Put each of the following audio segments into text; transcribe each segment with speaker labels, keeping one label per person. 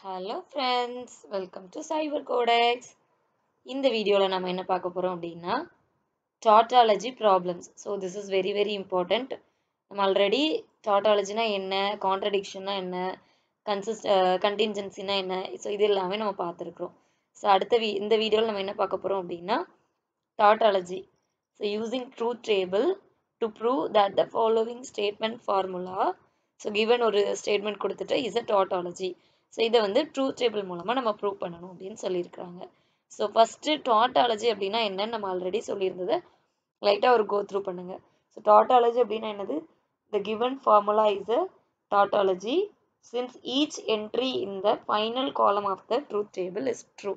Speaker 1: Hello friends, welcome to Cyber Codex. இந்த வீடியோல நம்ம என்ன பார்க்க போறோம் அப்படின்னா tautology problems. So this is very important. நம்ம ஆல்ரெடி tautologyனா என்ன, contradictionனா என்ன, contingencyனா என்ன, ஸோ இது எல்லாமே நம்ம பார்த்துருக்குறோம். ஸோ இந்த வீடியோவில் நம்ம என்ன பார்க்க போறோம் அப்படின்னா tautology. So using truth table to prove that the following statement formula. So given ஒரு statement கொடுத்துட்டு is a tautology. ஸோ இதை வந்து ட்ரூத் டேபிள் மூலமாக நம்ம ப்ரூவ் பண்ணணும் அப்படின்னு சொல்லியிருக்கிறாங்க. ஸோ ஃபஸ்ட்டு டாட்டாலஜி அப்படின்னா என்னன்னு நம்ம ஆல்ரெடி சொல்லியிருந்ததை லைட்டாக ஒரு கோ த்ரூ பண்ணுங்க. ஸோ டாட்டாலஜி அப்படின்னா என்னது? The given formula is a tautology since each entry in the final column of the truth table is true.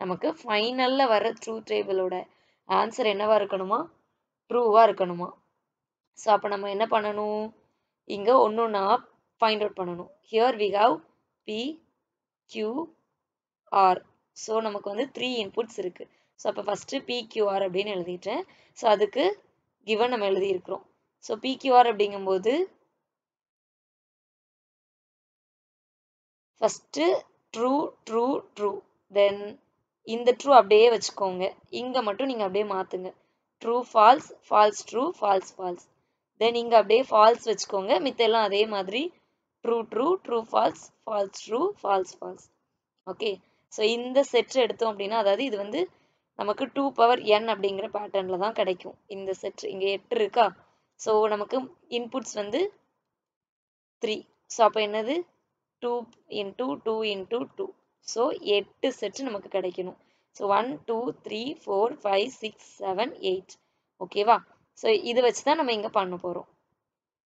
Speaker 1: நமக்கு ஃபைனலில் வர ட்ரூத் டேபிளோட ஆன்சர் என்னவா இருக்கணுமா? ட்ரூவாக இருக்கணுமா? ஸோ அப்போ நம்ம என்ன பண்ணணும்? இங்கே ஒன்று ஒன்றா ஃபைண்ட் அவுட் பண்ணணும். Here we have P, Q, R. So நமக்கு வந்து 3 இன்புட்ஸ் இருக்கு. ஸோ அப்போ ஃபஸ்ட்டு PQR அப்படின்னு எழுதிட்டேன். ஸோ அதுக்கு கிவன் நம்ம எழுதியிருக்கிறோம். ஸோ PQR அப்படிங்கும்போது first true true true, then இந்த ட்ரூ அப்படியே வச்சுக்கோங்க. இங்கே மட்டும் நீங்கள் அப்படியே மாற்றுங்க. True false, false true, false false. Then இங்கே அப்படியே ஃபால்ஸ் வச்சுக்கோங்க. மித்தெல்லாம் அதே மாதிரி true true, true false, false true, false false. Okay, so இந்த செட் எடுத்தோம் அப்படின்னா, அதாவது இது வந்து நமக்கு 2n அப்படிங்கிற பேட்டர்னில் தான் கிடைக்கும். இந்த செட் இங்கே 8 இருக்கா? ஸோ நமக்கு இன்புட்ஸ் வந்து 3. ஸோ அப்போ என்னது? 2 into 2 into 2. ஸோ 8 செட் நமக்கு கிடைக்கணும். ஸோ 1 2 3 4 5 6 7 8. ஓகேவா? ஸோ இது வச்சு தான் நம்ம இங்கே பண்ண போகிறோம்.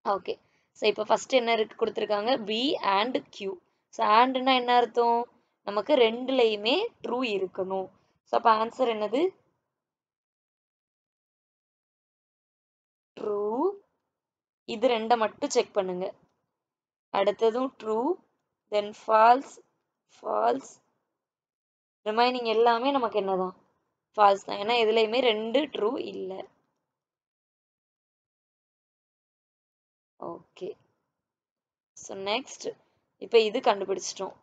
Speaker 1: ஓகே, ஸோ இப்போ ஃபஸ்ட்டு என்ன இருக்கு கொடுத்துருக்காங்க? B and Q. ஸோ ஆண்ட்னா என்ன அர்த்தம்? நமக்கு ரெண்டுலையுமே ட்ரூ இருக்கணும். ஸோ அப்போ ஆன்சர் என்னது? ட்ரூ. இது ரெண்டை மட்டும் செக் பண்ணுங்க. அடுத்ததும் true, then false, falls. Remaining எல்லாமே நமக்கு என்னதான்? ஃபால்ஸ் தான். ஏன்னா இதுலையுமே ரெண்டு ட்ரூ இல்லை. ஓகே, ஸோ நெக்ஸ்ட் இப்போ இது கண்டுபிடிச்சிட்டோம்.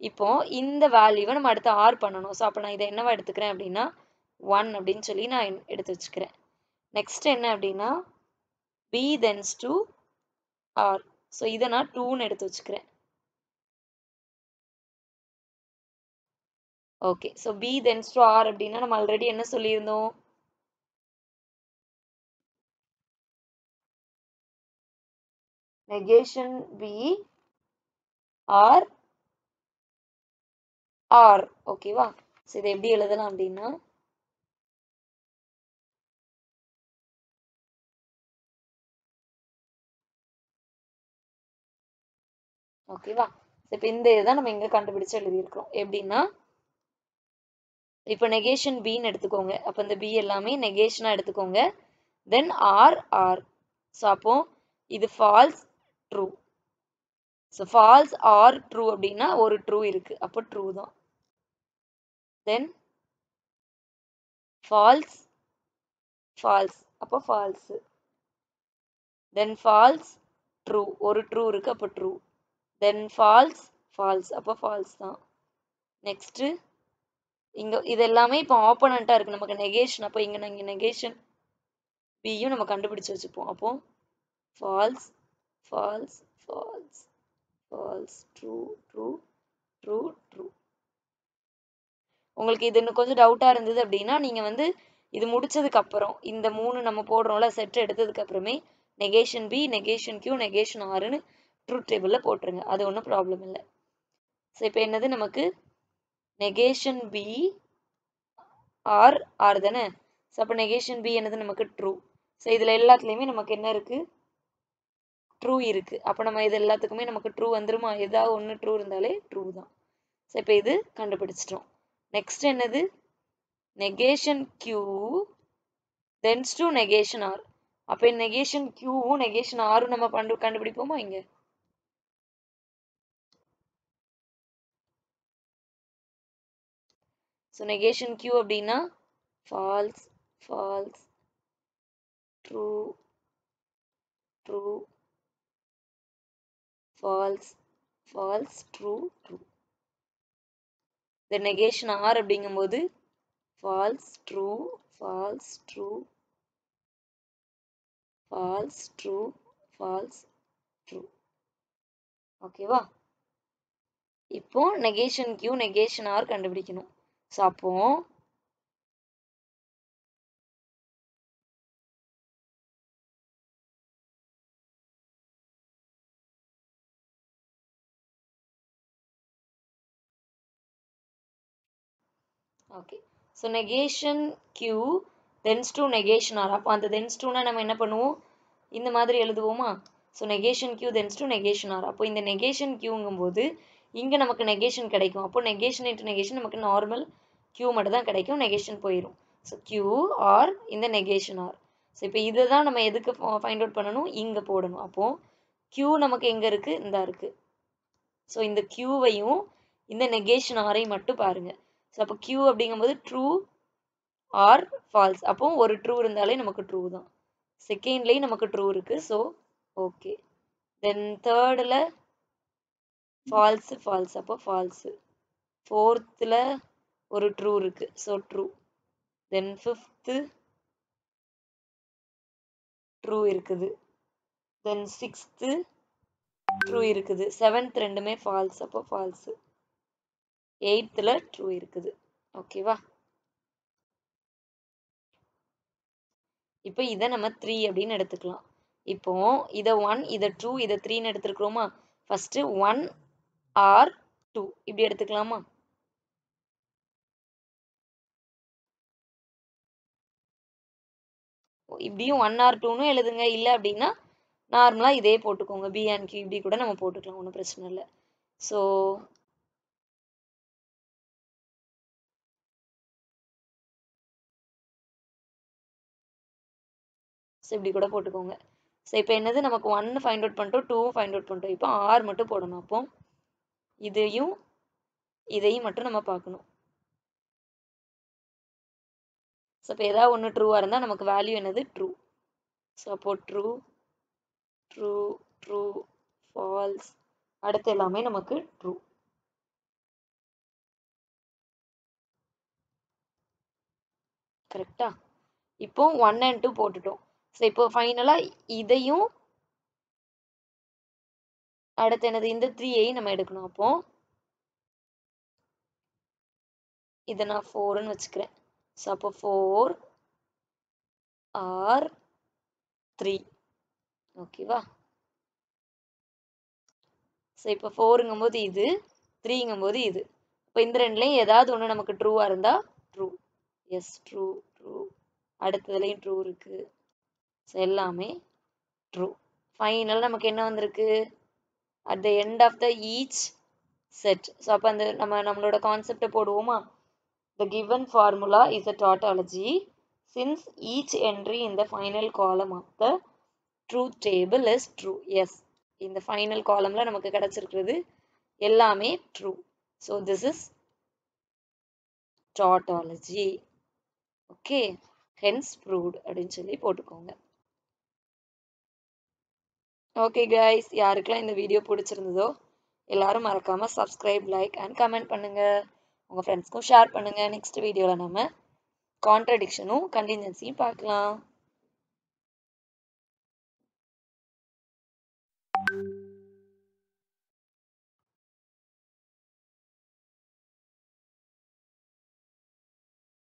Speaker 1: இப்போ இந்த வேல்யூவை நம்ம அடுத்து ஆர் பண்ணணும். ஸோ அப்போ நான் இதை என்னவா எடுத்துக்கிறேன் அப்படின்னா 1 அப்படின்னு சொல்லி நான் எடுத்து வச்சுக்கிறேன். நெக்ஸ்ட் என்ன அப்படின்னா B tends to R. So இதை நான் 2ன்னு எடுத்து வச்சுக்கிறேன். Okay, so B tends to R அப்படின்னா நம்ம ஆல்ரெடி என்ன சொல்லியிருந்தோம்? Negation B R R. ஓகேவா? ஸோ இதை எப்படி எழுதலாம் அப்படின்னா ஓகேவா? இப்போ இந்த இதுதான் நம்ம இங்கே கண்டுபிடிச்சு எழுதியிருக்கிறோம். எப்படின்னா இப்போ நெகேஷன் பின்னு எடுத்துக்கோங்க. அப்போ இந்த பி எல்லாமே நெகேஷனாக எடுத்துக்கோங்க. தென் ஆர் ஆர். ஸோ அப்போ இது false true. So false or true அப்படின்னா ஒரு ட்ரூ இருக்கு. அப்போ ட்ரூ தான். தென் ஃபால்ஸ் ஃபால்ஸ், அப்போ ஃபால்ஸ். தென் ஃபால்ஸ் ட்ரூ, ஒரு ட்ரூ இருக்கு. அப்போ ட்ரூ. தென் ஃபால்ஸ் ஃபால்ஸ், அப்போ ஃபால்ஸ் தான். நெக்ஸ்ட் இங்க இது எல்லாமே இப்போ ஆப்போனண்டா இருக்கு. நமக்கு நெகேஷன். அப்போ இங்க நாங்க நெகேஷன் பியும் நம்ம கண்டுபிடிச்சு வச்சுப்போம். அப்போ false false false false true true true true. உங்களுக்கு இது இன்னும் கொஞ்சம் டவுட்டா இருந்தது அப்படின்னா நீங்க வந்து இது முடிச்சதுக்கு அப்புறம் இந்த 3 நம்ம போடுறோம்ல செட் எடுத்ததுக்கு அப்புறமே negation P, negation Q, negation ஆர்னு ட்ரூத் டேபிள்ல போட்டுருங்க. அது ஒன்றும் ப்ராப்ளம் இல்லை. ஸோ இப்போ என்னது? நமக்கு நெகேஷன் பி ஆர் ஆர் தானே? ஸோ அப்போ நெகேஷன் பி என்னது? நமக்கு ட்ரூ. ஸோ இதில் எல்லாத்துலேயுமே நமக்கு என்ன இருக்கு? ட்ரூ இருக்கு. அப்போ நம்ம இது எல்லாத்துக்குமே நமக்கு ட்ரூ வந்துருமா? ஏதாவது ஒன்று ட்ரூ இருந்தாலே ட்ரூ தான். ஸோ இப்போ இது கண்டுபிடிச்சிட்டோம். நெக்ஸ்ட் என்னது? Negation Q tends to negation R. அப்போ நெகேஷன் கியூவும் நெகேஷன் ஆரும் நம்ம கண்டுபிடிப்போமா? இங்க ஸோ நெகேஷன் கியூ அப்படின்னா false false true true false false true true. the negation R அப்படிங்கும்போது false true false true false true false true. ஓகேவா? இப்போ negation Q negation R கண்டுபிடிக்கணும். ஸோ அப்போ okay. So negation Q tends to negation R. அப்போ அந்த tends டூனா நம்ம என்ன பண்ணுவோம், இந்த மாதிரி எழுதுவோமா? So negation Q tends to negation R. அப்போ இந்த நெகேஷன் Qங்கும்போது இங்கே நமக்கு நெகேஷன் கிடைக்கும். அப்போ நெகேஷன் இன்ட்டு நெகேஷன் நமக்கு நார்மல் Q மட்டும் தான் கிடைக்கும், நெகேஷன் போயிடும். ஸோ Q ஆர் இந்த நெகேஷன் ஆர். ஸோ இப்போ இதை தான் நம்ம எதுக்கு ஃபைண்ட் அவுட் பண்ணணும், இங்கே போடணும். அப்போது Q நமக்கு எங்கே இருக்குது, இந்த இருக்குது. ஸோ இந்த Qவையும் இந்த நெகேஷன் ஆரையும் மட்டும் பாருங்கள். ஸோ அப்போ Q அப்படிங்கும்போது ட்ரூ ஆர் ஃபால்ஸ். அப்போ ஒரு ட்ரூ இருந்தாலே நமக்கு ட்ரூ தான். செகண்ட்லேயும் நமக்கு ட்ரூ இருக்குது. So okay. தென் தேர்டில் ஃபால்ஸு ஃபால்ஸ், அப்போ ஃபால்ஸு. ஃபோர்த்தில் ஒரு ட்ரூ இருக்குது, so true. Then fifth true இருக்குது. தென் சிக்ஸ்த்து ட்ரூ இருக்குது. செவன்த் ரெண்டுமே ஃபால்ஸ், அப்போ ஃபால்ஸு. எயித்தில் ட்ரூ இருக்குது. ஓகேவா? இப்போ இதை நம்ம 3 அப்படின்னு எடுத்துக்கலாம். இப்போ இதை 1 இதை 2 இதை 3ன்னு எடுத்துருக்கிறோமா? ஃபஸ்ட்டு 1 ஆர் 2 இப்படி எடுத்துக்கலாமா? இப்படியும் 1 ஆர் 2ன்னு எழுதுங்க. இல்லை அப்படின்னா நார்மலாக இதே போட்டுக்கோங்க, பி அண்ட் கியூ இப்படி கூட நம்ம போட்டுக்கலாம், ஒன்றும் பிரச்சனை இல்லை. ஸோ இப்படி கூட போட்டுக்கோங்க. ஸோ இப்போ என்னது, நமக்கு 1 ஃபைண்ட் அவுட் பண்ணிட்டோம், 2 ஃபைண்ட் அவுட் பண்ணிட்டோம். இப்போ ஆர் மட்டும் போடணும். அப்போ இதையும் இதையும் மட்டும் நம்ம பார்க்கணும். ஸோ இப்போ ஏதாவது ஒன்று ட்ரூவாக இருந்தால் நமக்கு வேல்யூ என்னது, ட்ரூ. ஸோ அப்போ ட்ரூ ட்ரூ ட்ரூ ஃபால்ஸ், அடுத்து எல்லாமே நமக்கு ட்ரூ. கரெக்டா? இப்போ 1 and 2 போட்டுட்டோம். ஸோ இப்போ ஃபைனலாக இதையும் அடுத்து என்னது, இந்த 3ஐயும் நம்ம எடுக்கணும். அப்போ இதை நான் 4ன்னு வச்சுக்கிறேன். ஸோ அப்போ 4 ஆர் 3. ஓகேவா? ஸோ இப்போ 4ங்கும்போது இது, 3ங்கும்போது இது. இப்போ இந்த ரெண்டுலேயும் ஏதாவது ஒன்று நமக்கு ட்ரூவாக இருந்தால் ட்ரூ. Yes, true true. அடுத்ததுலேயும் ட்ரூ இருக்குது. ஸோ எல்லாமே ட்ரூ. ஃபைனல் நமக்கு என்ன வந்திருக்கு, at the end of the each set. So அப்போ அந்த நம்மளோட கான்செப்டை போடுவோமா? The given formula is a tautology since each entry in the final column of the truth table is true. Yes, இந்த final columnல நமக்கு கிடைச்சிருக்கிறது எல்லாமே true. So this is tautology. Okay, hence proved அப்படின்னு சொல்லி போட்டுக்கோங்க. ஓகே guys, யாருக்கெல்லாம் இந்த video பிடிச்சிருந்ததோ எல்லாரும் மறக்காம சப்ஸ்கிரைப், லைக் அண்ட் கமெண்ட் பண்ணுங்க. உங்கள் ஃப்ரெண்ட்ஸ்க்கும் ஷேர் பண்ணுங்க. நெக்ஸ்ட் வீடியோவில் நம்ம கான்ட்ரடிக்ஷனும் கண்டிஜென்சியும் பார்க்கலாம்.